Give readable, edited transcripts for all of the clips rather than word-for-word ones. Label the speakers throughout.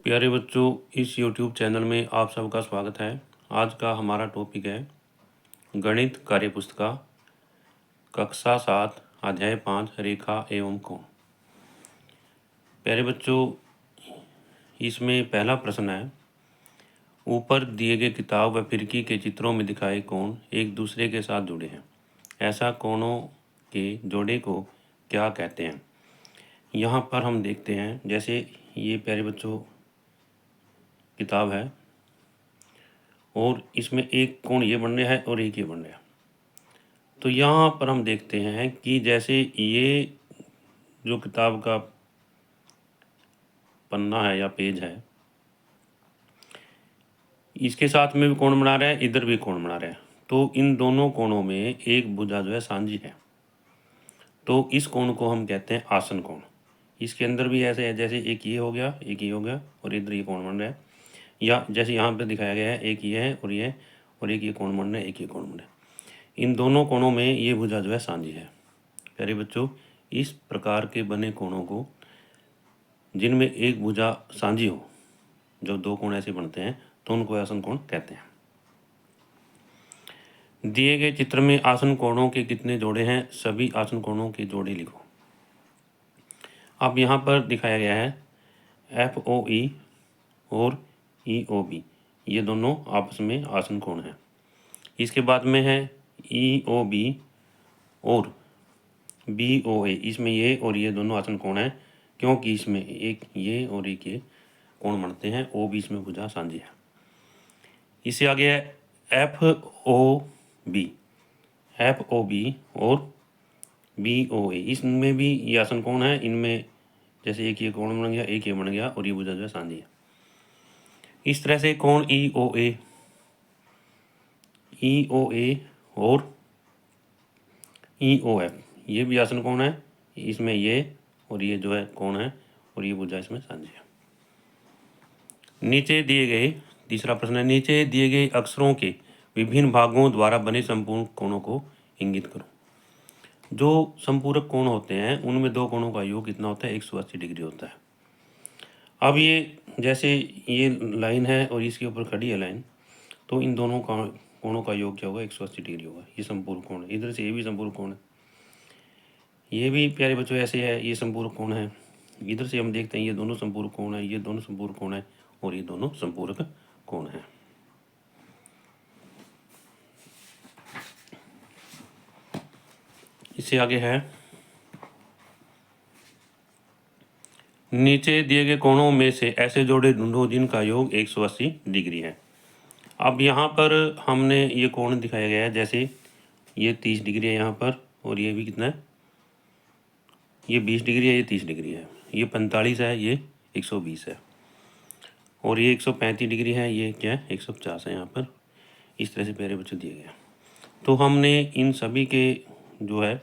Speaker 1: प्यारे बच्चों, इस YouTube चैनल में आप सबका स्वागत है। आज का हमारा टॉपिक है गणित कार्यपुस्तिका कक्षा 7 अध्याय 5 रेखा एवं कोण। प्यारे बच्चों, इसमें पहला प्रश्न है, ऊपर दिए गए किताब व फिरकी के चित्रों में दिखाए कोण एक दूसरे के साथ जुड़े हैं। ऐसा कोणों के जोड़े को क्या कहते हैं? यहाँ पर हम देखते हैं, जैसे ये प्यारे बच्चों किताब है और इसमें एक कोण ये बन रहा है और एक ये बन रहा है। तो यहाँ पर हम देखते हैं कि जैसे ये जो किताब का पन्ना है या पेज है, इसके साथ में भी कोण बना रहा है, इधर भी कोण बना रहा है। तो इन दोनों कोणों में एक भुजा जो है सांझी है, तो इस कोण को हम कहते हैं आसन कोण। इसके अंदर भी ऐसे है, जैसे एक ये हो गया, एक ये हो गया और इधर ये कोण बन रहा है, या जैसे यहाँ पे दिखाया गया है, एक ये है और ये, और एक ये कोण बन रहा है, एक ये कोण बन रहा है। इन दोनों कोणों में ये भुजा जो है सांझी है। प्यारे बच्चों, इस प्रकार के बने कोणों को, जिनमें एक भुजा सांझी हो, जब दो कोण ऐसे बनते हैं तो उनको आसन कोण कहते हैं। दिए गए चित्र में आसन कोणों के कितने जोड़े हैं? सभी आसन कोणों के जोड़े लिखो। अब यहाँ पर दिखाया गया है FOE और EOB, ये दोनों आपस में आसन कोण हैं। इसके बाद में है EOB और BOA, इसमें ये और ये दोनों आसन कोण हैं, क्योंकि इसमें एक ये और एक ये कोण बनते हैं। O बीच में भुजा सांझी है। इससे आगे है FOB और BOA, इसमें भी ये आसन कोण है। इनमें जैसे एक ये कोण बन गया, एक ये बन गया और ये भुजा जो है सांझी है। इस तरह से कोण EOA और EOF, ये भी आसन कोण है। इसमें ये और ये जो है कोण है और ये भुजा इसमें सांझी है। नीचे दिए गए, तीसरा प्रश्न है, नीचे दिए गए अक्षरों के विभिन्न भागों द्वारा बने संपूर्ण कोणों को इंगित करो। जो संपूरक कोण होते हैं उनमें दो कोणों का योग कितना होता है? 180 डिग्री होता है। अब ये जैसे ये लाइन है और इसके ऊपर खड़ी है लाइन, तो इन दोनों कोणों का योग क्या होगा? 180 डिग्री होगा। ये संपूर्ण कोण है। इधर से ये भी संपूर्ण कोण है, ये भी प्यारे बच्चों ऐसे है, ये संपूर्ण कोण है। इधर से हम देखते हैं ये दोनों संपूर्ण कोण है, ये दोनों संपूर्ण कोण है और ये दोनों संपूरक कोण है। इससे आगे है, नीचे दिए गए कोणों में से ऐसे जोड़े ढूंढो जिनका योग 180 डिग्री है। अब यहाँ पर हमने ये कोण दिखाया गया है, जैसे ये 30 डिग्री है यहाँ पर, और ये भी कितना है? ये 20 डिग्री है, ये 30 डिग्री है, ये 45 है, ये 120 है, और ये 135 डिग्री है, ये क्या है? 150 है यहाँ पर। इस तरह से प्यारे बच्चों दिए गए। तो हमने इन सभी के जो है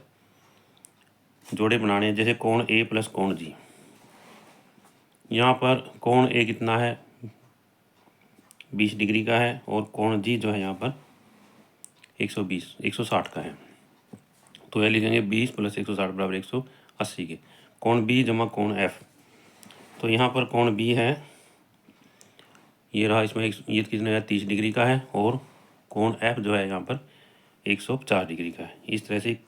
Speaker 1: जोड़े बनाने हैं। जैसे कोण A प्लस कोण G, यहाँ पर कोण A कितना है? 20 डिग्री का है, और कोण G जो है यहाँ पर 160 का है। तो यह लिखेंगे 20 प्लस 160 बराबर 180 के। कोण B जमा कोण F, तो यहाँ पर कोण B है, ये रहा, इसमें ये कितने है? 30 डिग्री का है, और कोण F जो है यहाँ पर 150 डिग्री का है। इस तरह से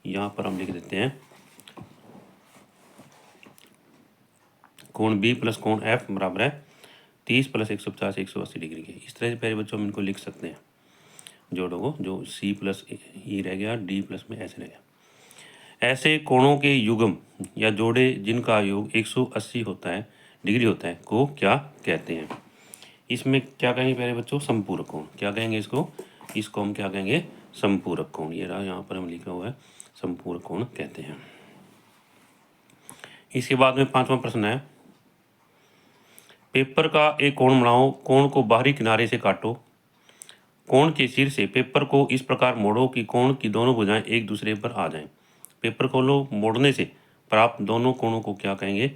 Speaker 1: यहाँ पर हम लिख देते हैं कोण B प्लस कोण F बराबर है 30 प्लस 150 180 डिग्री के। इस तरह से पहले बच्चों हम इनको लिख सकते हैं जोड़ों को, जो C प्लस E रह गया, D प्लस में ऐसे रह गया। ऐसे कोणों के युग्म या जोड़े जिनका योग 180 होता है डिग्री होता है को क्या कहते हैं? इसमें क्या कहेंगे प्यारे बच्चों? संपूरक कोण। क्या कहेंगे इसको हम क्या कहेंगे? संपूरक कोण। ये रहा, यहाँ पर हम लिखा हुआ है संपूरक कोण कहते हैं। इसके बाद में पांचवा प्रश्न है, पेपर का एक कोण बनाओ, कोण को बाहरी किनारे से काटो, कोण के सिर से पेपर को इस प्रकार मोड़ो कि कोण की दोनों भुजाएं एक दूसरे पर आ जाएं। पेपर को मोड़ने से प्राप्त दोनों कोणों को क्या कहेंगे?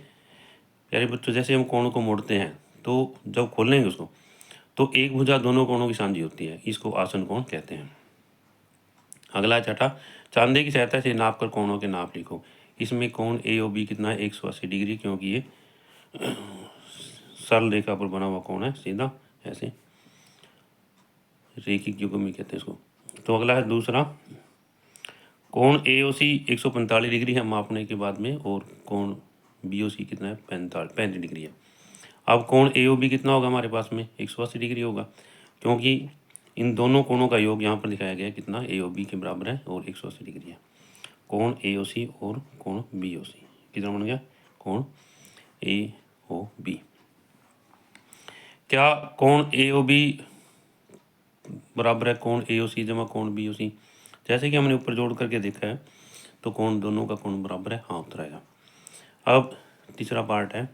Speaker 1: प्यारे बच्चों, जैसे हम कोण को मोड़ते हैं तो जब खोलेंगे उसको, तो एक भुजा दोनों कोणों की सांझी होती है, इसको आसन कोण कहते हैं। अगला छठा, चांदे की सहायता से नाप कर कोणों के नाप लिखो। इसमें कोण AOB कितना है? 180 डिग्री, क्योंकि ये सरल रेखा पर बना हुआ कोण है, सीधा ऐसे रेखिक युग्मी कहते हैं इसको। तो अगला है दूसरा, कोण AOC 145 डिग्री है मापने के बाद में, और कोण BOC कितना है, 35 डिग्री है। अब कोण AOB कितना होगा हमारे पास में, 180 डिग्री होगा, क्योंकि इन दोनों कोणों का योग यहाँ पर दिखाया गया है कितना, AOB के बराबर है और 180 डिग्री है। कोण AOC और कोण BOC कितना बन गया, कोण AOB। क्या कोण AOB बराबर है कोण AOC जमा कोण BOC? जैसे कि हमने ऊपर जोड़ करके देखा है तो कोण दोनों का कोण बराबर है, हाँ उत्तर आएगा। अब तीसरा पार्ट है,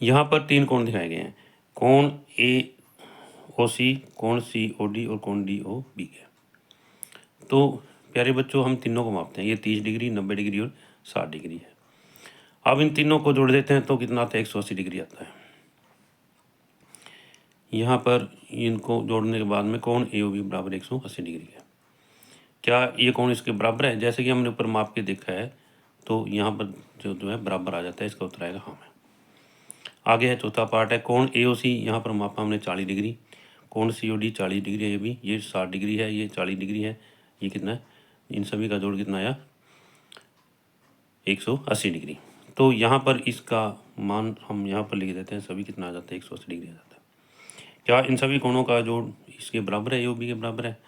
Speaker 1: यहाँ पर 3 कोण दिखाए गए हैं, कोण AOC, कोण COD और कोण DOB है। तो प्यारे बच्चों हम तीनों को मापते हैं, ये 30 डिग्री, 90 डिग्री और 60 डिग्री है। अब इन तीनों को जोड़ देते हैं तो कितना आता है, 180 डिग्री आता है। यहाँ पर इनको जोड़ने के बाद में कोण AOB बराबर 180 डिग्री है। क्या ये कोण इसके बराबर है? जैसे कि हमने ऊपर माप के देखा है तो यहाँ पर जो है बराबर आ जाता है, इसका उत्तर आएगा हाँ। आगे है चौथा पार्ट है, कोण AOC यहाँ पर मापा हमने 40 डिग्री, कोण COD 40 डिग्री है, ये भी, ये 60 डिग्री है, ये 40 डिग्री है, ये कितना है, इन सभी का जोड़ कितना आया, 180 डिग्री। तो यहाँ पर इसका मान हम यहाँ पर लिख देते हैं, सभी कितना आ जाता है, 180 डिग्री आ जाता है। क्या इन सभी कोणों का जोड़ इसके बराबर है, AOB के बराबर है?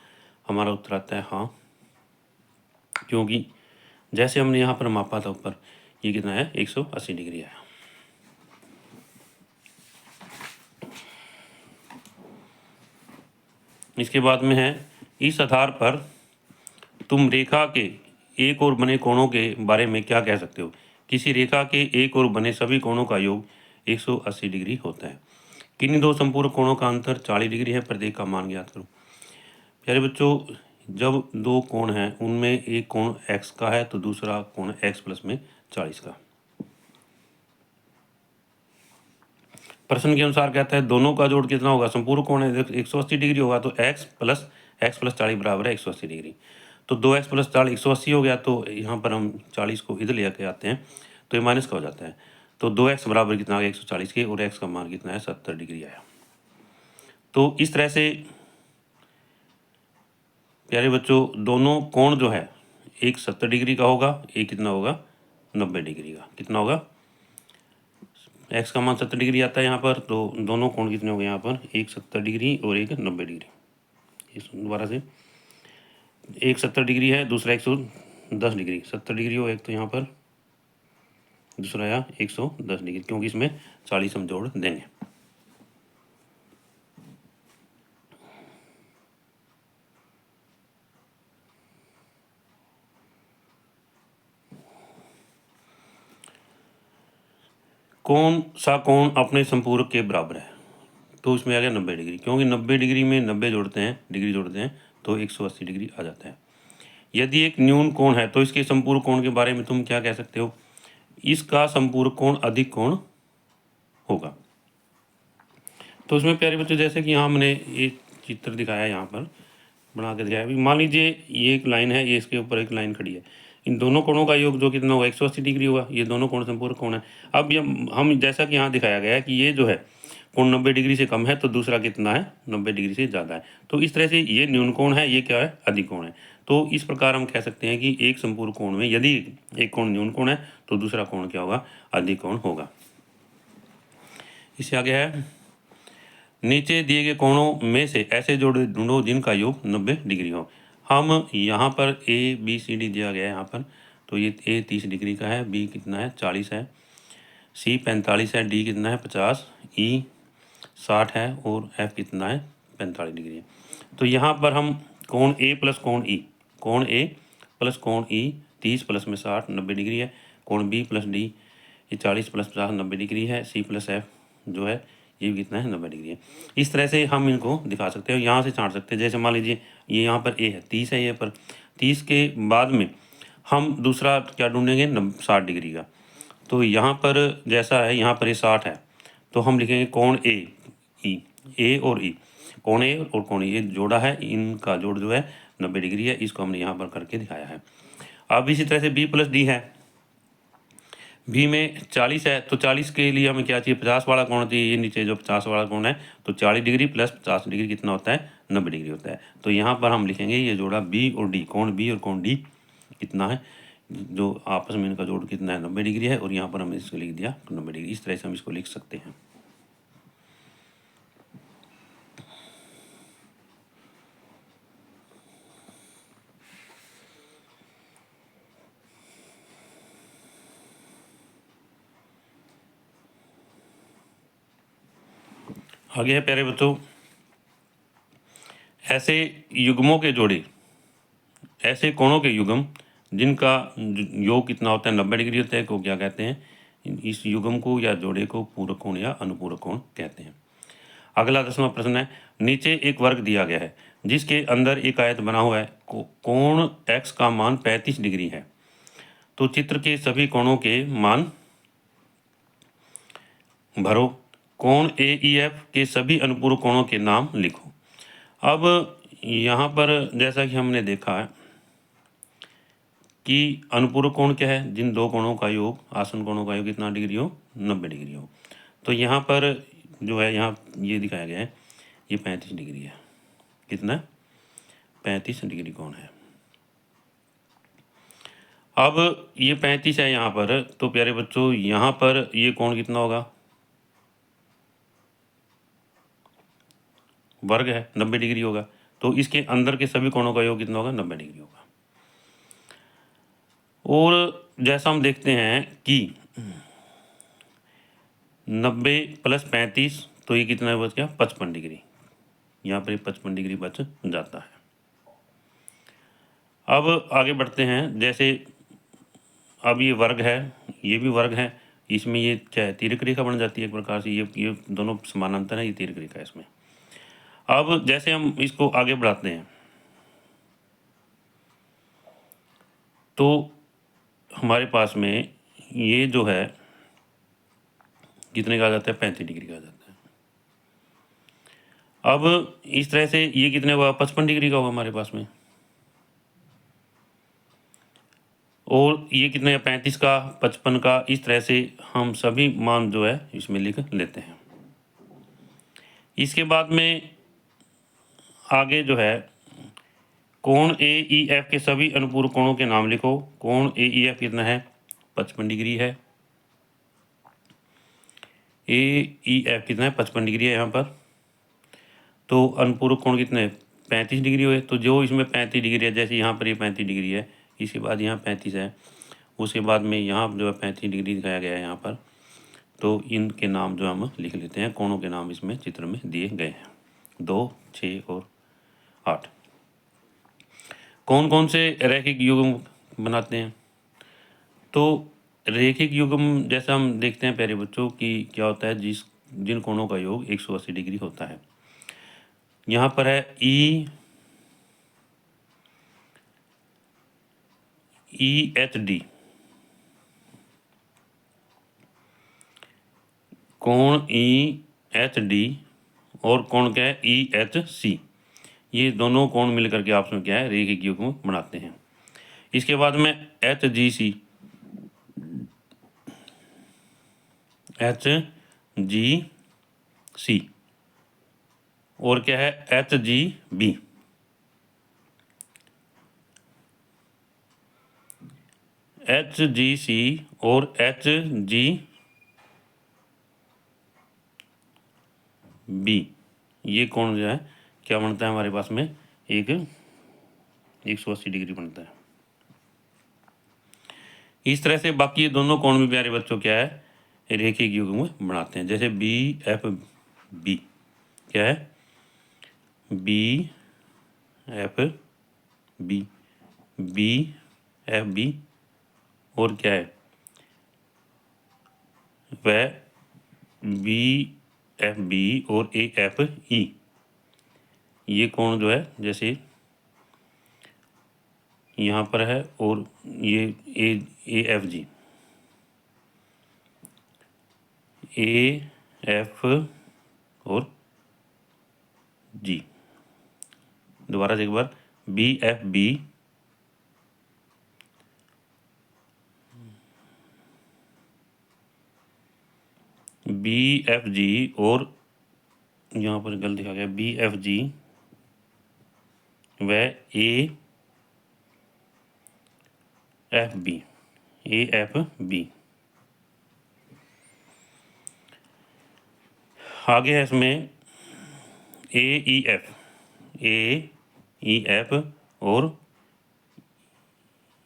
Speaker 1: हमारा उत्तर आता है हाँ, क्योंकि जैसे हमने यहाँ पर मापा था ऊपर, ये कितना है, 180 डिग्री है। इसके बाद में है, इस आधार पर तुम रेखा के एक और बने कोणों के बारे में क्या कह सकते हो? किसी रेखा के एक और बने सभी कोणों का योग 180 डिग्री होता है। किन्हीं दो संपूर्ण कोणों का अंतर 40 डिग्री है, प्रत्येक का मान ज्ञात करो। प्यारे बच्चों, जब दो कोण हैं उनमें एक कोण x का है तो दूसरा कोण x प्लस में 40 का। प्रश्न के अनुसार कहता है दोनों का जोड़ कितना होगा, संपूर्ण कोण है 180 डिग्री होगा तो x प्लस 40 बराबर है 180 डिग्री। तो 2x प्लस 40 180 हो गया, तो यहाँ पर हम 40 को इधर ले आके आते हैं तो ये माइनस का हो जाता है। तो 2x बराबर कितना आ गया 140 के, और x का मान कितना है 70 डिग्री आया। तो इस तरह से प्यारे बच्चों दोनों कोण जो है एक 70 डिग्री का होगा, एक कितना होगा 90 डिग्री का। कितना होगा, x का मान 70 डिग्री आता है यहाँ पर, तो दोनों कोण कितने हो गए यहाँ पर, एक 70 डिग्री और एक 90 डिग्री। इस दोबारा से, एक 70 डिग्री है, दूसरा 110 डिग्री। 70 डिग्री हो एक तो यहाँ पर, दूसरा आया 110 डिग्री, क्योंकि इसमें 40 हम जोड़ देंगे। कौन सा कोण अपने संपूरक के बराबर है? तो इसमें आ गया 90 डिग्री, क्योंकि 90 डिग्री में 90 जोड़ते हैं, डिग्री जोड़ते हैं तो 180 डिग्री आ जाता है। यदि एक न्यून कोण है तो इसके संपूरक कोण के बारे में तुम क्या कह सकते हो? इसका संपूरक कोण अधिक कोण होगा। तो इसमें प्यारे बच्चों जैसे कि यहाँ हमने एक चित्र दिखाया, यहाँ पर बना के दिखाया। मान लीजिए ये एक लाइन है, ये इसके ऊपर एक लाइन खड़ी है, इन दोनों कोणों का योग जो कितना होगा 180 डिग्री होगा। ये दोनों कोण संपूरक कोण है। अब ये हम जैसा कि यहाँ दिखाया गया है कि ये जो है कोण 90 डिग्री से कम है तो दूसरा कितना है 90 डिग्री से ज़्यादा है। तो इस तरह से ये न्यून कोण है, ये क्या है अधिक कोण है। तो इस प्रकार हम कह सकते हैं कि एक संपूरक कोण में यदि एक कोण न्यून कोण है तो दूसरा कोण क्या होगा, अधिक कोण होगा। इससे आगे है, नीचे दिए गए कोणों में से ऐसे जोड़े ढूंढो जिनका योग 90 डिग्री हो। हम यहाँ पर ABCD दिया गया है यहाँ पर, तो ये A 30 डिग्री का है, B कितना है 40 है, C 45 है, D कितना है 50, E 60 है और F कितना है 45 डिग्री है। तो यहाँ पर हम कोण A प्लस कोण E, कोण A प्लस कोण E 30 प्लस में 60 90 डिग्री है, कोण B प्लस D ये 40 प्लस 50 90 डिग्री है, C प्लस F जो है ये भी कितना है 90 डिग्री है। इस तरह से हम इनको दिखा सकते हैं, यहाँ से छांट सकते हैं। जैसे मान लीजिए ये यहाँ पर A है 30 है, ये पर 30 के बाद में हम दूसरा क्या ढूंढेंगे 60 डिग्री का। तो यहाँ पर जैसा है यहाँ पर ये 60 है तो हम लिखेंगे कोण A और E, कोण A और कोण E ये जोड़ा है, इनका जोड़ जो है 90 डिग्री है। इसको हमने यहाँ पर करके दिखाया है। अब इसी तरह से B प्लस D है, बी में 40 है, तो 40 के लिए हमें क्या चाहिए, 50 वाला कोण चाहिए। ये नीचे जो 50 वाला कोण है, तो 40 डिग्री प्लस 50 डिग्री कितना होता है, 90 डिग्री होता है। तो यहाँ पर हम लिखेंगे ये जोड़ा बी और डी, कोण बी और कोण डी कितना है, जो आपस में इनका जोड़ कितना है, 90 डिग्री है। और यहाँ पर हमने इसको लिख दिया 90 डिग्री। इस तरह से हम इसको लिख सकते हैं। आगे है प्यारे बच्चों, ऐसे युग्मों के जोड़े, ऐसे कोणों के युग्म जिनका योग कितना होता है, 90 डिग्री होता है, को क्या कहते हैं, इस युग्म को या जोड़े को पूरक कोण या अनुपूरक कोण कहते हैं। अगला 10वां प्रश्न है, नीचे एक वर्ग दिया गया है जिसके अंदर एक आयत बना हुआ है, कोण x का मान 35 डिग्री है। तो चित्र के सभी कोणों के मान भरो। कोण AEF के सभी अनुपूरक कोणों के नाम लिखो। अब यहाँ पर जैसा कि हमने देखा है कि अनुपूरक कोण क्या है, जिन दो कोणों का योग, आसन कोणों का योग कितना डिग्री हो, 90 डिग्री हो। तो यहाँ पर जो है, यहाँ ये दिखाया गया है, ये 35 डिग्री है। कितना, 35 डिग्री कोण है। अब ये 35 है यहाँ पर, तो प्यारे बच्चों यहाँ पर ये कोण कितना होगा, वर्ग है, 90 डिग्री होगा। तो इसके अंदर के सभी कोणों का योग कितना होगा, 90 डिग्री होगा। और जैसा हम देखते हैं कि 90 प्लस 35, तो ये कितना बच गया, 55 डिग्री। यहाँ पर 55 डिग्री बच जाता है। अब आगे बढ़ते हैं। जैसे अब ये वर्ग है, ये भी वर्ग है, इसमें ये क्या है, तिर्यक रेखा बन जाती है एक प्रकार से। ये दोनों समानांतर है, ये तिर्यक रेखा है इसमें। अब जैसे हम इसको आगे बढ़ाते हैं तो हमारे पास में ये जो है कितने का आ जाता है, 35 डिग्री का आ जाता है। अब इस तरह से ये कितने होगा, 55 डिग्री का होगा हमारे पास में। और ये कितने का, 35 का, 55 का, इस तरह से हम सभी मान जो है इसमें लिख लेते हैं। इसके बाद में आगे जो है, कोण AEF के सभी अनुपूरक कोणों के नाम लिखो। कोण AEF कितना है, 55 डिग्री है। AEF कितना है, 55 डिग्री है यहाँ पर। तो अनुपूरक कोण कितने, 35 डिग्री हुए। तो जो इसमें 35 डिग्री है, जैसे यहाँ पर ये 35 डिग्री है, इसके बाद यहाँ 35 है, उसके बाद में यहाँ जो है 35 डिग्री दिखाया गया है यहाँ पर। तो इनके नाम जो हम लिख लेते हैं, कोणों के नाम इसमें चित्र में दिए गए हैं, 2, 6 और 8। कौन कौन से रैखिक युग्म बनाते हैं, तो रैखिक युग्म जैसा हम देखते हैं प्यारे बच्चों कि क्या होता है, जिन कोणों का योग 180 डिग्री होता है। यहाँ पर है EHD, कोण EHD, और कोण क्या है, EHC। ये दोनों कोण मिलकर के आपस में क्या है, रैखिक युग्म बनाते हैं। इसके बाद में HGC, और क्या है, HGB। HGC और HGB, ये कोण जो है क्या बनता है हमारे पास में, एक 180 डिग्री बनता है। इस तरह से बाकी ये दोनों कोण भी प्यारे बच्चों क्या है, रैखिक युग्म बनाते हैं। जैसे BFB क्या है, BFB और क्या है, वह BFB और AFE, ये कोण जो है जैसे यहाँ पर है, और ये AFG, AF और G। दोबारा से एक बार, BFB BFG और यहाँ पर गलत लिखा गया BFG व AFB। आगे है इसमें AEF और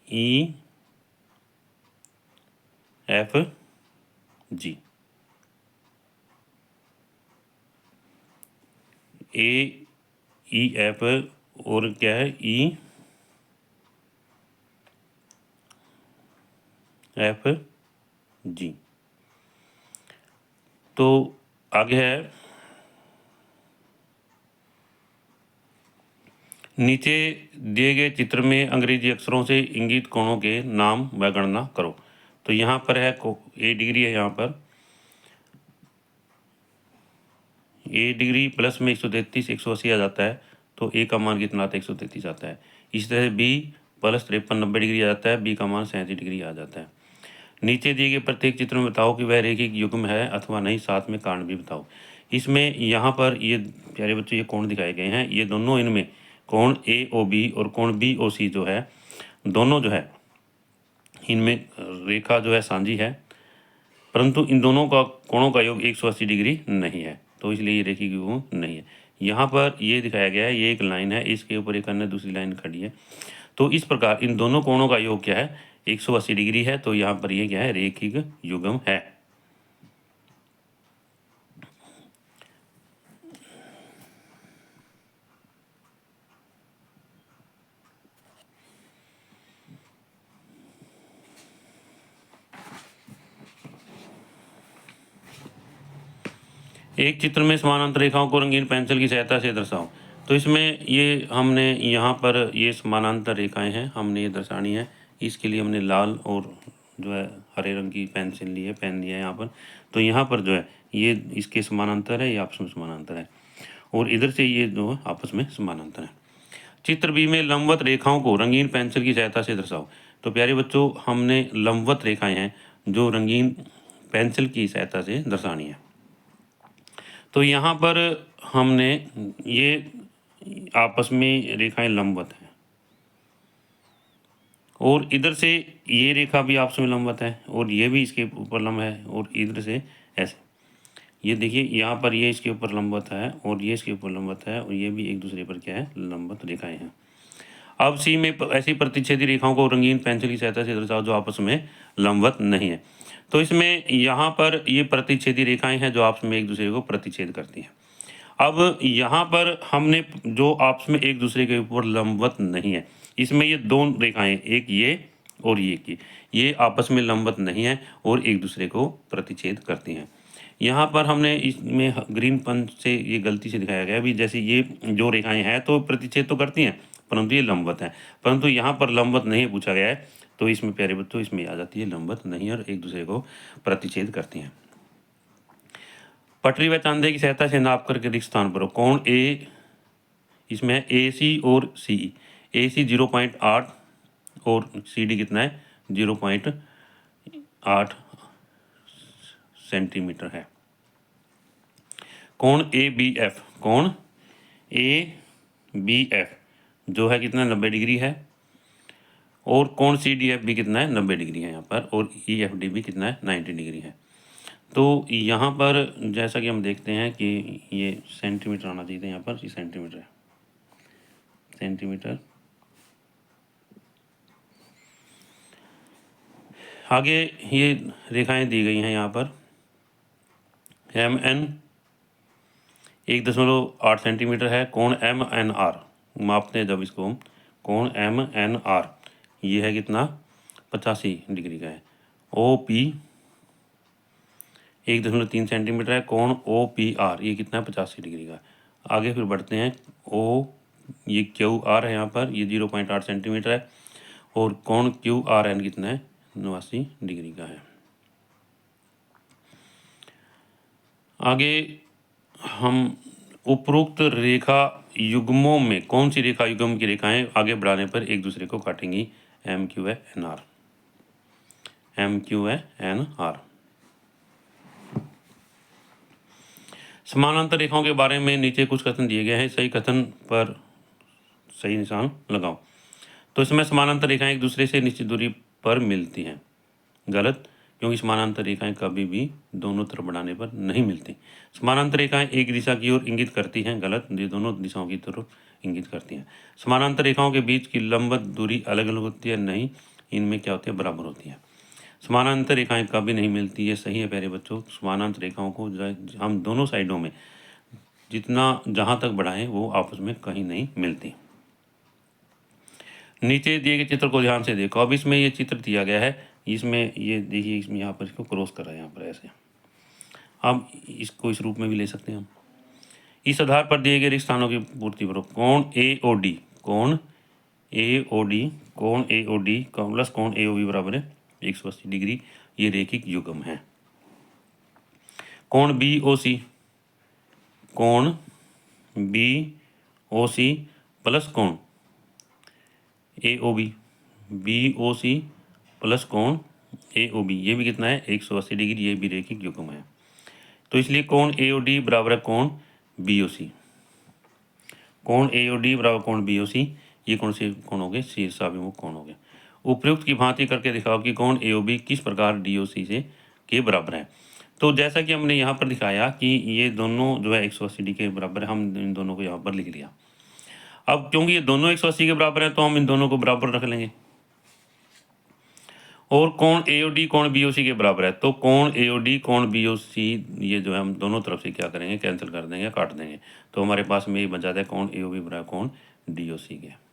Speaker 1: EFG। AEF और क्या है EFG। तो आगे है नीचे दिए गए चित्र में अंग्रेजी अक्षरों से इंगित कोणों के नाम व गणना करो। तो यहाँ पर है A डिग्री है, यहाँ पर A डिग्री प्लस में 133 180 आ जाता है, तो A का मान कितना आता है 133 आता है। इसी तरह B प्लस 53 90 डिग्री आ जाता है, B का मान 37 डिग्री आ जाता है। नीचे दिए गए प्रत्येक चित्र में बताओ कि वह रेखिक युग्म है अथवा नहीं, साथ में कारण भी बताओ। इसमें यहाँ पर ये प्यारे बच्चों ये कोण दिखाए गए हैं, ये दोनों इनमें कोण AOB और कोण BOC जो है, दोनों जो है इनमें रेखा जो है सांझी है, परंतु इन दोनों का कोणों का योग 180 डिग्री नहीं है, तो इसलिए ये रेखिक युग्म नहीं है। यहाँ पर ये दिखाया गया है, ये एक लाइन है, इसके ऊपर एक अन्य दूसरी लाइन खड़ी है, तो इस प्रकार इन दोनों कोणों का योग क्या है 180 डिग्री है, तो यहाँ पर ये क्या है रेखिक युग्म है। एक चित्र में समानांतर रेखाओं को रंगीन पेंसिल की सहायता से दर्शाओ। तो इसमें ये हमने यहाँ पर ये समानांतर रेखाएं हैं, हमने ये दर्शानी है, इसके लिए हमने लाल और जो है हरे रंग की पेंसिल ली है, पेन लिया है यहाँ पर। तो यहाँ पर जो है ये इसके समानांतर है, ये आपस में समानांतर है, और इधर से ये जो है आपस में समानांतर है। चित्र बी में लंबवत रेखाओं को रंगीन पेंसिल की सहायता से दर्शाओ। तो प्यारे बच्चों हमने लंबवत रेखाएं हैं जो रंगीन पेंसिल की सहायता से दर्शानी है। तो यहाँ पर हमने ये आपस में रेखाएं लंबवत हैं, और इधर से ये रेखा भी आपस में लंबवत है, और ये भी इसके ऊपर लंब है, और इधर से ऐसे ये देखिए यहाँ पर ये इसके ऊपर लंबवत है, और ये इसके ऊपर लंबवत है, और ये भी एक दूसरे पर क्या है लंबवत रेखाएं हैं। अब सी में ऐसी प्रतिच्छेदी रेखाओं को रंगीन पेंसिल की सहायता से दर्शाओ जो आपस में लंबवत नहीं है। तो इसमें यहाँ पर ये प्रतिच्छेदी रेखाएं हैं जो आपस में एक दूसरे को प्रतिच्छेद करती हैं। अब यहाँ पर हमने जो आपस में एक दूसरे के ऊपर लंबवत नहीं है, इसमें ये दो रेखाएं, एक ये और ये आपस में लंबवत नहीं है और एक दूसरे को प्रतिच्छेद करती हैं। यहाँ पर हमने इसमें ग्रीन पंच से ये गलती से दिखाया गया भी, जैसे ये जो रेखाएं हैं तो प्रतिच्छेद तो करती हैं परंतु ये लंबवत है, परंतु यहाँ पर लंबवत नहीं पूछा गया है, तो इसमें प्यारे बच्चों इसमें आ जाती है लंबवत नहीं और एक दूसरे को प्रतिच्छेद करती हैं। पटरी व चांदे की सहायता से नाप करके रिक्त स्थान पर कोण ए, इसमें AC और CE, AC 0.8 और CD कितना है 0.8 सेंटीमीटर है। कोण ABF, कोण ABF जो है कितना 90 डिग्री है, और कोण CDF भी कितना है 90 डिग्री है यहाँ पर, और EFD भी कितना है 90 डिग्री है। तो यहाँ पर जैसा कि हम देखते हैं कि ये सेंटीमीटर आना चाहिए था, यहाँ पर ये सेंटीमीटर है, सेंटीमीटर। आगे ये रेखाएं दी गई हैं यहाँ पर, MN 1.8 सेंटीमीटर है, कोण MNR मापते हैं जब इसको हम, कोण MNR ये है कितना 85 डिग्री का है। OP 1.3 सेंटीमीटर है, कोण OPR ये कितना है 85 डिग्री का। आगे फिर बढ़ते हैं, ये QR है यहाँ पर, ये 0.8 सेंटीमीटर है, और कोण QRN कितना है 89 डिग्री का है। आगे हम उपरोक्त रेखा युग्मों में कौन सी रेखा युग्म की रेखाएं आगे बढ़ाने पर एक दूसरे को काटेंगी, MQNR, MQNR। समानांतर रेखाओं के बारे में नीचे कुछ कथन दिए गए हैं, सही कथन पर सही निशान लगाओ। तो इसमें समानांतर रेखाएं एक दूसरे से निश्चित दूरी पर मिलती हैं, गलत, क्योंकि समानांतर रेखाएं कभी भी दोनों तरफ बढ़ाने पर नहीं मिलती। समानांतर रेखाएं एक दिशा की ओर इंगित करती हैं, गलत, ये दोनों दिशाओं की तरफ इंगित करती हैं। समानांतर रेखाओं के बीच की लंबवत दूरी अलग अलग होती है, नहीं, इनमें क्या होती है, बराबर होती है। समानांतर रेखाएं कभी नहीं मिलती, ये सही है प्यारे बच्चों। समानांतर रेखाओं को हम दोनों साइडों में जितना जहाँ तक बढ़ाएं वो आपस में कहीं नहीं मिलती। नीचे दिए गए चित्र को ध्यान से देखो। अब इसमें ये चित्र दिया गया है, इसमें ये देखिए, इसमें यहाँ पर इसको क्रॉस कर रहा है, यहाँ पर ऐसे। अब इसको इस रूप में भी ले सकते हैं हम। इस आधार पर दिए गए रिक्त स्थानों की पूर्ति करो। कोण ए ओ डी, कोण ए ओ डी, कोण ए ओ डी प्लस कोण ए ओ बी बराबर है 180 डिग्री, ये रेखिक युग्म है। कोण बी ओ सी, कोण बी ओ सी प्लस कोण A O B, B O C plus कोण ए ओ बी, ये भी कितना है 180 डिग्री, ये भी रेखिक युग्म है। तो इसलिए कोण ए ओ डी बराबर है कोण बी ओ सी, कोण ए ओ डी बराबर कोण बी ओ सी, ये कौन से कोण हो गए, शीर्षाभिमुख कोण हो गए। उपयुक्त की भांति करके दिखाओ कि कोण ए ओ बी किस प्रकार डी ओ सी से के बराबर है। तो जैसा कि हमने यहाँ पर दिखाया कि ये दोनों जो है 180 डिग्री के बराबर है, हम इन दोनों को यहाँ पर लिख लिया। अब क्योंकि ये दोनों 180 के बराबर है तो हम इन दोनों को बराबर रख लेंगे। और कोण ए ओ डी कोण बी ओ सी के बराबर है, तो कोण ए ओ डी कोण बी ओ सी, ये जो है हम दोनों तरफ से क्या करेंगे, कैंसिल कर देंगे, काट देंगे। तो हमारे पास में ये बच जाता है कोण ए ओ बी बराबर कोण डी ओ सी के।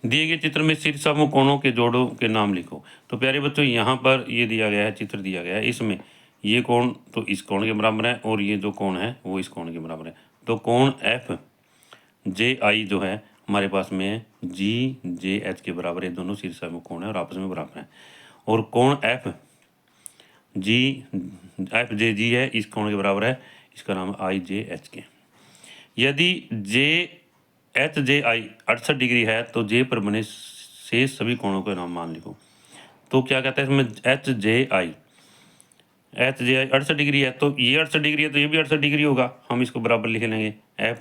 Speaker 1: दिए गए चित्र में शीर्षाभिमुख कोणों के जोड़ों के नाम लिखो। तो प्यारे बच्चों, यहाँ पर ये दिया गया है, चित्र दिया गया है, इसमें ये कोण तो इस कोण के बराबर है और ये जो कोण है वो इस कोण के बराबर है। तो कोण एफ जे आई जो है हमारे पास में जी जे एच के बराबर है, दोनों शीर्षाभिमुख कोण है और आपस में बराबर है। और कोण एफ जे जी है, इस कोण के बराबर है, इसका नाम आई जे एच के। यदि जे एच जे आई 68 डिग्री है तो जे पर बने शेष सभी कोणों के नाम मान लिखो। तो क्या कहता है इसमें, एच जे आई 68 डिग्री है, तो ये 68 डिग्री है तो ये भी 68 डिग्री होगा, हम इसको बराबर लिख लेंगे। एफ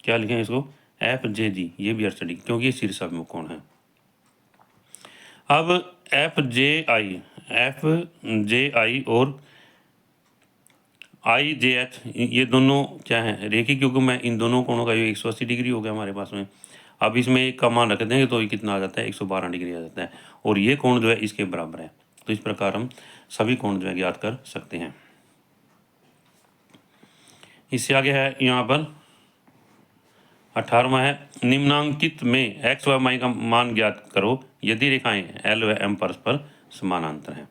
Speaker 1: क्या लिखेंगे इसको, एफ जे जी, ये भी 68 डिग्री, क्योंकि ये शीर्षाभिमुख कोण है। अब एफ जे आई और आई जे एच, ये दोनों क्या है, रेखिक युग्म है। इन दोनों कोणों का ये 180 डिग्री हो गया हमारे पास में। अब इसमें एक का मान रख देंगे तो ये कितना आ जाता है, 112 डिग्री आ जाता है, और ये कोण जो है इसके बराबर है। तो इस प्रकार हम सभी कोण जो है ज्ञात कर सकते हैं। इससे आगे है यहाँ पर 18वां है, निम्नांकित में एक्स व वाई का मान ज्ञात करो यदि रेखाएं एल व एम परस्पर समानांतर हैं।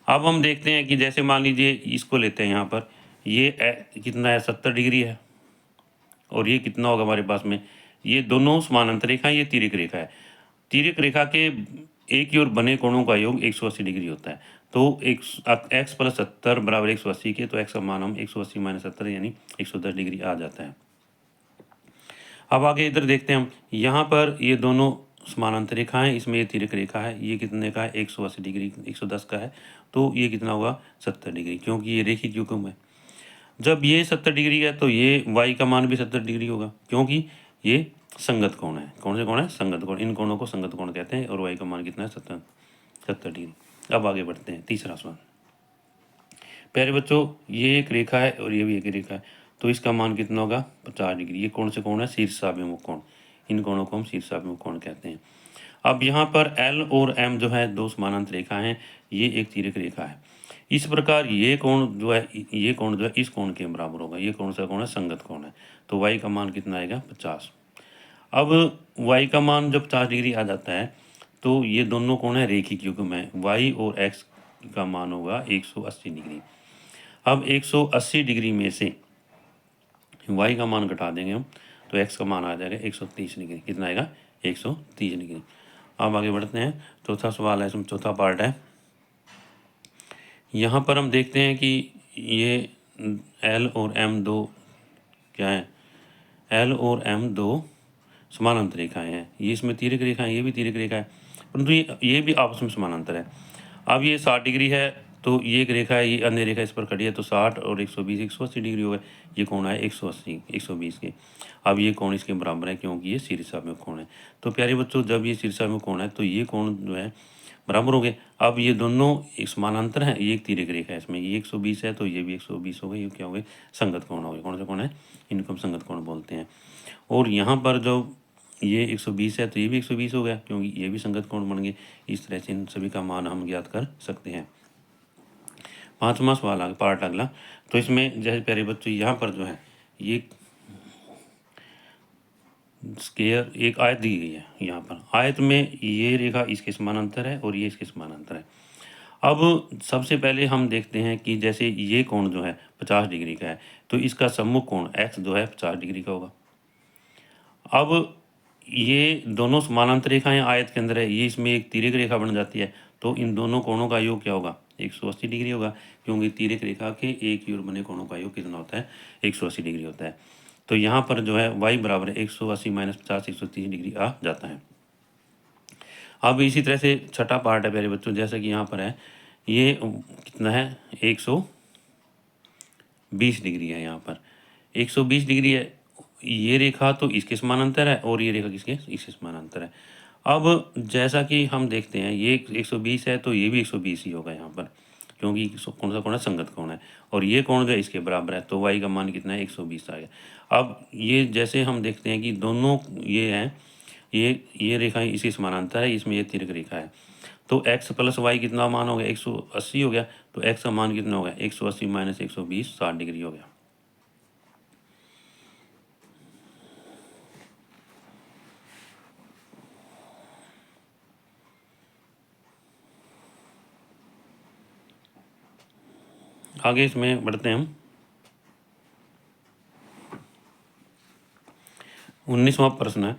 Speaker 1: अब हम देखते हैं कि जैसे मान लीजिए इसको लेते हैं, यहाँ पर ये कितना है, 70 डिग्री है, और ये कितना होगा हमारे पास में, ये दोनों समानांतर रेखा है, ये तिर्यक रेखा है। तिर्यक रेखा के एक की ओर बने कोणों का योग 180 डिग्री होता है। तो एक्स प्लस 70 बराबर 180 के, तो एक्स का मान हम 180 माइनस 70 यानी 110 डिग्री आ जाता है। अब आगे इधर देखते हैं हम, यहाँ पर ये दोनों समानांतर रेखा है, इसमें ये तिर्यक रेखा है, ये कितने का है, 180 डिग्री 110 का है, तो ये कितना होगा 70 डिग्री, क्योंकि ये रेखिक युग्म है। जब ये 70 डिग्री है तो ये y का मान भी 70 डिग्री होगा, क्योंकि ये संगत कोण है। कौन से कोण है, संगत कोण, इन कोणों को संगत कोण कहते हैं, और y का मान कितना है 70 डिग्री। अब आगे बढ़ते हैं, तीसरा सवाल। प्यारे बच्चों, ये एक रेखा है और ये भी एक रेखा है, तो इसका मान कितना होगा 50 डिग्री। ये कौन से कोण है, शीर्षाभिमुख कोण, इन कोणों को हम शीर्षाभिमुख कोण कहते हैं। अब यहाँ पर L और M जो है दो समानांतर रेखा हैं, ये एक तिर्यक रेखा है। इस प्रकार ये कोण जो है इस कोण के बराबर होगा। ये कौन सा कोण है, संगत कोण है। तो y का मान कितना आएगा 50। अब y का मान जब 50 डिग्री आ जाता है तो ये दोनों कोण है रेखिक युग्म है, y और x का मान होगा 180 डिग्री। अब 180 डिग्री में से y का मान घटा देंगे हम, तो x का मान आ जाएगा 130 डिग्री। कितना आएगा, 130 डिग्री। अब आगे बढ़ते हैं, चौथा सवाल है, इसमें चौथा पार्ट है। यहाँ पर हम देखते हैं कि ये L और M दो क्या है, एल और एम दो समानांतर रेखाएं हैं। ये इसमें तिर्यक रेखा है, ये भी तिर्यक रेखा है, परंतु ये भी आपस में समानांतर है। अब ये 60 डिग्री है, तो ये एक रेखा है, ये अन्य रेखा इस पर खड़ी है, तो 60 और 120 180 डिग्री हो गए। ये कोण है 180 120 के। अब ये कोण इसके बराबर है क्योंकि ये शीर्षाभिमुख कोण है। तो प्यारे बच्चों, जब ये शीर्षाभिमुख कोण है तो ये कोण जो है बराबर हो गए। अब ये दोनों एक समानांतर हैं, ये एक तिर्यक रेखा है, इसमें ये 120 है तो ये भी 120 हो गए। ये क्या हो गए? संगत कोण हो गए। कौन सा कोण है? इनको हम संगत कोण बोलते हैं। और यहाँ पर जो ये 120 है तो ये भी 120 हो गया क्योंकि ये भी संगत कोण बन गए। इस तरह से इन सभी का मान हम ज्ञात कर सकते हैं। 5वां सवाल आगे पार्ट अगला। तो इसमें जैसे प्यारे बच्चों यहाँ पर जो है ये स्क्वायर एक आयत दी गई है। यहाँ पर आयत में ये रेखा इसके समानांतर है और ये इसके समानांतर है। अब सबसे पहले हम देखते हैं कि जैसे ये कोण जो है 50 डिग्री का है, तो इसका सम्मुख कोण x जो है 50 डिग्री का होगा। अब ये दोनों समानांतर रेखाएं आयत के अंदर है, ये इसमें एक तिर्यक रेखा बन जाती है, तो इन दोनों कोणों का योग क्या होगा? 180 डिग्री होगा, क्योंकि तिर्यक रेखा के एक ही ओर बने कोणों का योग कितना होता है? 180 डिग्री होता है। तो यहाँ पर जो है y बराबर है 180 माइनस 50 130 डिग्री आ जाता है। अब इसी तरह से छठा पार्ट है प्यारे बच्चों, जैसा कि यहाँ पर है ये कितना है? 120 डिग्री है। यहाँ पर 120 डिग्री है, ये रेखा तो इसके समानांतर है और ये रेखा किसके? इसके समानांतर है। अब जैसा कि हम देखते हैं ये 120 है तो ये भी 120 ही होगा यहाँ पर, क्योंकि कौन सा कोण है? संगत कोण है। और ये कोण जो है इसके बराबर है, तो y का मान कितना है? 120 आ गया। अब ये जैसे हम देखते हैं कि दोनों ये हैं, ये रेखाएं इसी समानांतर है, इसमें ये तिर्यक रेखा है, तो x प्लस वाई कितना मान हो गया? 180 हो गया। तो x का मान कितना हो गया? 180 माइनस 120 60 डिग्री हो गया। आगे इसमें बढ़ते हैं हम। 19वां प्रश्न है,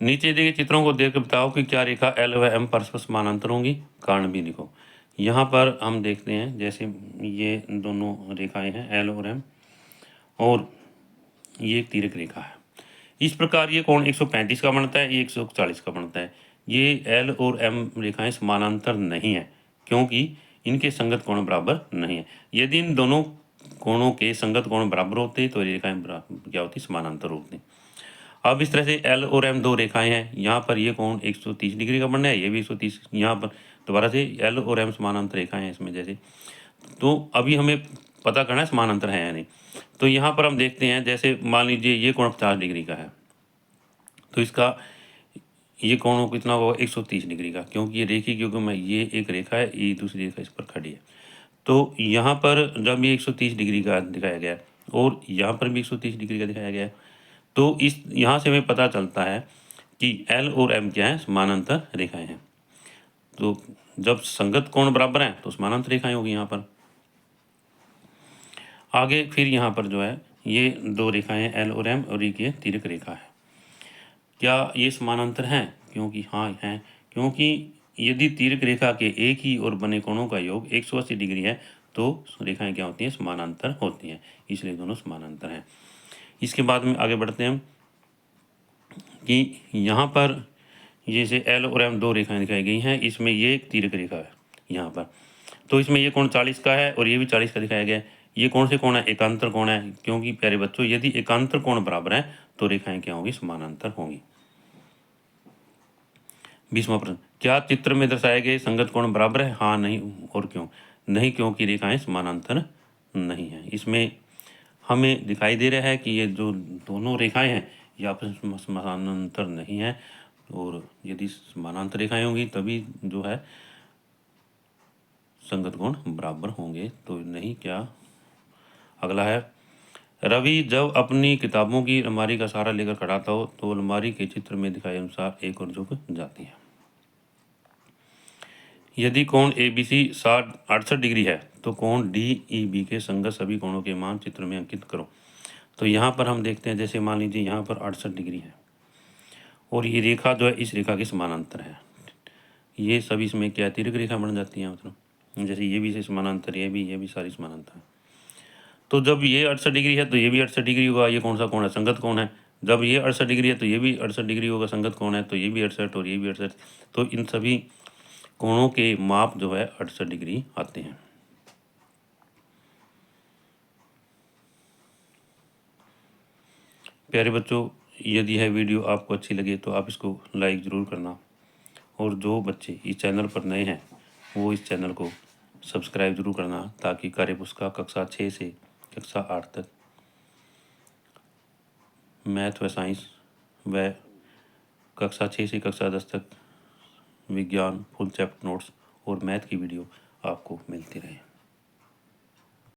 Speaker 1: नीचे दिए चित्रों को देखकर बताओ कि क्या रेखा एल व एम परस्पर समानांतर होंगी? कारण भी लिखो। यहाँ पर हम देखते हैं जैसे ये दोनों रेखाएं हैं एल और एम, और ये एक तिर्यक रेखा है। इस प्रकार ये कोण 135 का बनता है, ये 140 का बनता है। ये एल और एम रेखाएं समानांतर नहीं है क्योंकि इनके संगत कोण बराबर नहीं है। यदि इन दोनों कोणों के संगत कोण बराबर होते तो ये रेखाएं क्या होती? समानांतर होती। अब इस तरह से एल और एम दो रेखाएं हैं, यहाँ पर ये कोण 130 डिग्री का बनना है, ये भी 130। यहाँ पर दोबारा से एल और एम समानांतर रेखाएं हैं इसमें जैसे, तो अभी हमें पता करना है समानांतर है या नहीं। तो यहाँ पर हम देखते हैं जैसे मान लीजिए ये कोण 50 डिग्री का है, तो इसका ये कोण कितना होगा? 130 डिग्री का, क्योंकि ये रेखीय युग्म में ये एक रेखा है, ये दूसरी रेखा इस पर खड़ी है। तो यहाँ पर जब ये 130 डिग्री का दिखाया गया है और यहाँ पर भी 130 डिग्री का दिखाया गया है, तो इस यहाँ से हमें पता चलता है कि एल और एम क्या है? समानांतर रेखाएं हैं। तो जब संगत कोण बराबर हैं तो समानांतर रेखाएं होगी यहाँ पर। आगे फिर यहाँ पर जो है ये दो रेखाएं हैं एल और एम, और ये तिर्यक रेखा है। क्या ये समानांतर हैं? क्योंकि हाँ हैं, क्योंकि यदि तिर्यक रेखा के एक ही ओर बने कोणों का योग 180 डिग्री है तो रेखाएं क्या होती हैं? समानांतर होती हैं, इसलिए दोनों समानांतर हैं। इसके बाद में आगे बढ़ते हैं कि यहाँ पर ये से एल और एम दो रेखाएं दिखाई गई हैं, इसमें ये एक तिर्यक रेखा है यहाँ पर, तो इसमें ये कोण 40 का है और ये भी 40 का दिखाया गया है। ये कौन से कोण है? एकांतर कोण है, क्योंकि प्यारे बच्चों यदि एकांतर कोण बराबर है तो रेखाएं क्या होंगी? समानांतर होंगी। 20वां प्रश्न, क्या चित्र में दर्शाए गए संगत कोण बराबर है? हाँ, नहीं और क्यों? नहीं, क्योंकि रेखाएं समानांतर नहीं है। इसमें हमें दिखाई दे रहा है कि ये जो दोनों रेखाएं हैं ये आपस में समानांतर नहीं है, और यदि समानांतर रेखाएं होंगी तभी जो है संगत कोण बराबर होंगे। तो नहीं, क्या अगला है, रवि जब अपनी किताबों की अलमारी का सहारा लेकर खड़ा था तो अलमारी के चित्र में दिखाए अनुसार एक और झुक जाती है। यदि कोण ए बी सी 68 डिग्री है तो कोण डी ई बी के संगत सभी कोणों के मान चित्र में अंकित करो। तो यहाँ पर हम देखते हैं जैसे मान लीजिए यहाँ पर 68 डिग्री है और ये रेखा जो है इस रेखा के समानांतर है, ये सभी इसमें क्या तिर्यक रेखा बन जाती है, मतलब जैसे ये भी समानांतर, ये भी सारी समानांतर। तो जब ये 68 डिग्री है तो ये भी 68 डिग्री होगा। ये कौन सा कोण है? संगत कोण है, जब ये 68 डिग्री है तो ये भी 68 डिग्री होगा, संगत कोण है तो ये भी 68 और ये भी 68, तो इन सभी कोणों के माप जो है 68 डिग्री आते हैं। प्यारे बच्चों, यदि यह वीडियो आपको अच्छी लगे तो आप इसको लाइक ज़रूर करना, और जो बच्चे इस चैनल पर नए हैं वो इस चैनल को सब्सक्राइब ज़रूर करना, ताकि कार्यपुस्तिका कक्षा 6 से कक्षा 8 तक मैथ व साइंस व कक्षा 6 से कक्षा 10 तक विज्ञान फुल चैप्टर नोट्स और मैथ की वीडियो आपको मिलती रहे।